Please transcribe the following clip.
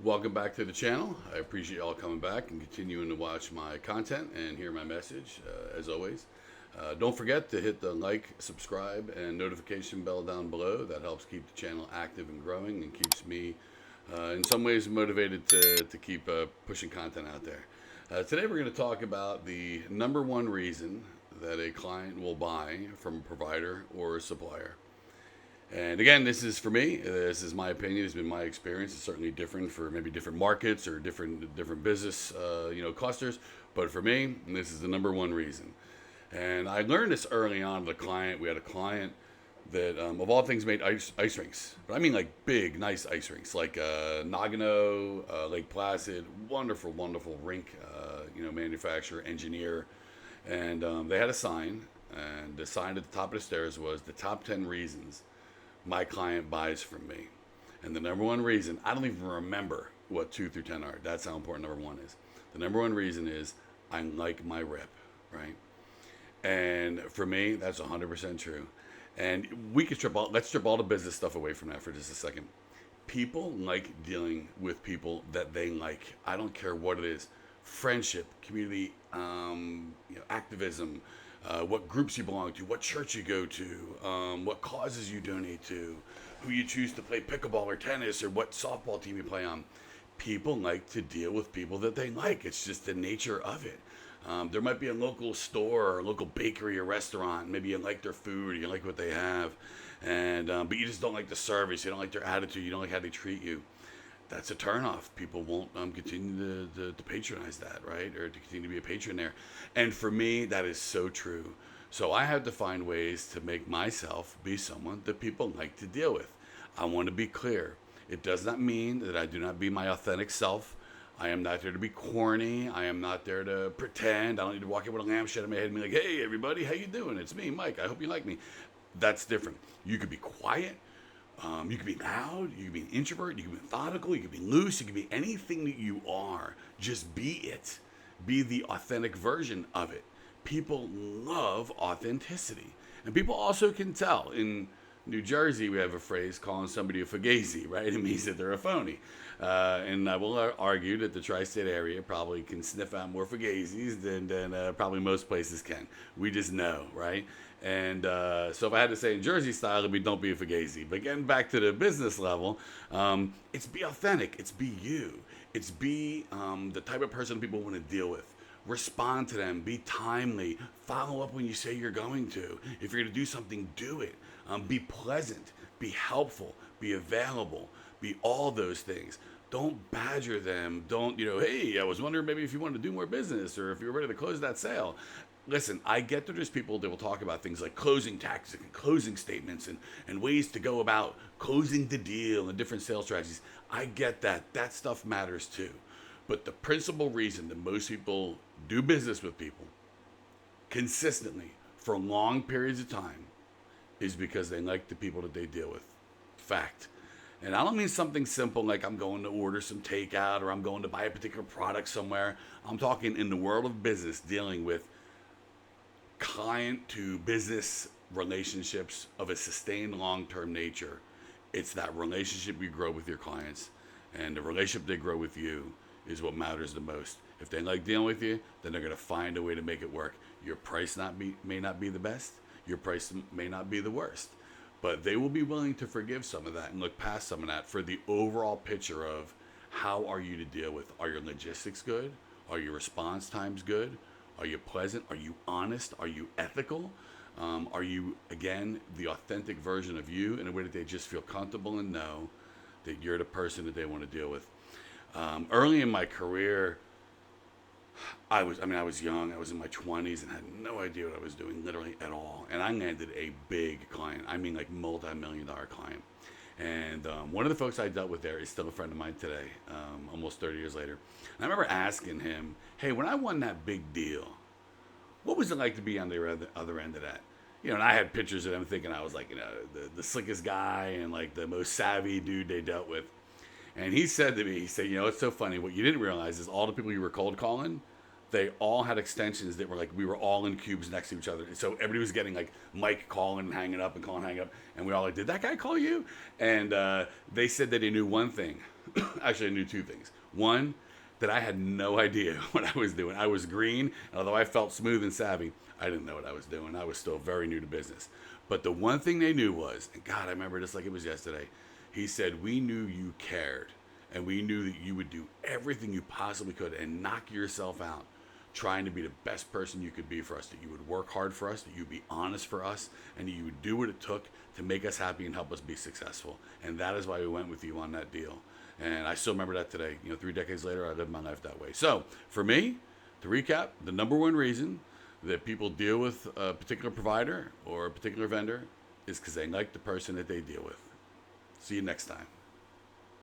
Welcome back to the channel. I appreciate y'all coming back and continuing to watch my content and hear my message, as always. Don't forget to hit the like, subscribe, and notification bell down below. That helps keep the channel active and growing and keeps me, in some ways, motivated to keep pushing content out there. Today we're going to talk about the number one reason that a client will buy from a provider or a supplier. And again, this is for me. This is my opinion. It's been my experience. It's certainly different for maybe different markets or different business, clusters. But for me, this is the number one reason. And I learned this early on with a client. We had a client that, of all things, made ice rinks. But I mean, like big, nice ice rinks, like Nagano, Lake Placid. Wonderful, wonderful rink, manufacturer, engineer. And they had a sign, and the sign at the top of the stairs was the top 10 reasons my client buys from me. And the number one reason, I don't even remember what 2 through 10 are. That's how important number one is. The number one reason is I like my rep, right? And for me, that's 100% true. And let's strip all the business stuff away from that for just a second. People like dealing with people that they like. I don't care what it is. Friendship, community, activism, what groups you belong to, what church you go to, what causes you donate to, who you choose to play pickleball or tennis, or what softball team you play on. People like to deal with people that they like. It's just the nature of it. There might be a local store or a local bakery or restaurant. Maybe you like their food, or you like what they have, and but you just don't like the service. You don't like their attitude. You don't like how they treat you. That's a turnoff. People won't continue to patronize that, right? Or to continue to be a patron there. And for me, that is so true. So I had to find ways to make myself be someone that people like to deal with. I want to be clear. It does not mean that I do not be my authentic self. I am not there to be corny. I am not there to pretend. I don't need to walk in with a lampshade on my head and be like, hey, everybody, how you doing? It's me, Mike. I hope you like me. That's different. You could be quiet. You can be loud, you can be an introvert, you can be methodical, you can be loose, you can be anything that you are. Just be it. Be the authentic version of it. People love authenticity. And people also can tell. In New Jersey, we have a phrase calling somebody a fugazi, right? It means that they're a phony. And I will argue that the tri-state area probably can sniff out more fugazis than probably most places can. We just know, right? And so if I had to say in Jersey style, it'd be don't be a fugazi. But getting back to the business level, it's be authentic. It's be you. It's be the type of person people want to deal with. Respond to them. Be timely. Follow up when you say you're going to. If you're going to do something, do it. Be pleasant. Be helpful. Be available. Be all those things. Don't badger them. Don't, hey, I was wondering maybe if you wanted to do more business or if you were ready to close that sale. Listen, I get that there's people that will talk about things like closing tactics and closing statements and ways to go about closing the deal and different sales strategies. I get that. That stuff matters too. But the principal reason that most people do business with people consistently for long periods of time is because they like the people that they deal with. Fact. And I don't mean something simple like I'm going to order some takeout or I'm going to buy a particular product somewhere. I'm talking in the world of business dealing with client to business relationships of a sustained long-term nature. It's that relationship you grow with your clients, and the relationship they grow with you is what matters the most. If they like dealing with you, then they're going to find a way to make it work. Your price may not be the best. Your price may not be the worst. But they will be willing to forgive some of that and look past some of that for the overall picture of how are you to deal with. Are your logistics good? Are your response times good? Are you pleasant? Are you honest? Are you ethical? Are you, again, the authentic version of you in a way that they just feel comfortable and know that you're the person that they want to deal with? Early in my career, I was young. I was in my 20s and had no idea what I was doing, literally at all. And I landed a big client. I mean, like multi-million-dollar client. And one of the folks I dealt with there is still a friend of mine today, almost 30 years later. And I remember asking him, hey, when I won that big deal, what was it like to be on the other end of that? And I had pictures of them thinking I was like, the slickest guy and like the most savvy dude they dealt with. And he said to me, it's so funny. What you didn't realize is all the people you were cold calling, they all had extensions that were like, we were all in cubes next to each other. So everybody was getting like Mike calling and hanging up and calling, hanging up. And we all like, did that guy call you? And they said that he knew one thing. Actually, I knew two things. One, that I had no idea what I was doing. I was green, and although I felt smooth and savvy, I didn't know what I was doing. I was still very new to business. But the one thing they knew was, and God, I remember this like it was yesterday. He said, "We knew you cared, and we knew that you would do everything you possibly could and knock yourself out trying to be the best person you could be for us, that you would work hard for us, that you'd be honest for us, and that you would do what it took to make us happy and help us be successful." And that is why we went with you on that deal. And I still remember that today. 3 decades later, I live my life that way. So for me, to recap, the number one reason that people deal with a particular provider or a particular vendor is because they like the person that they deal with. See you next time.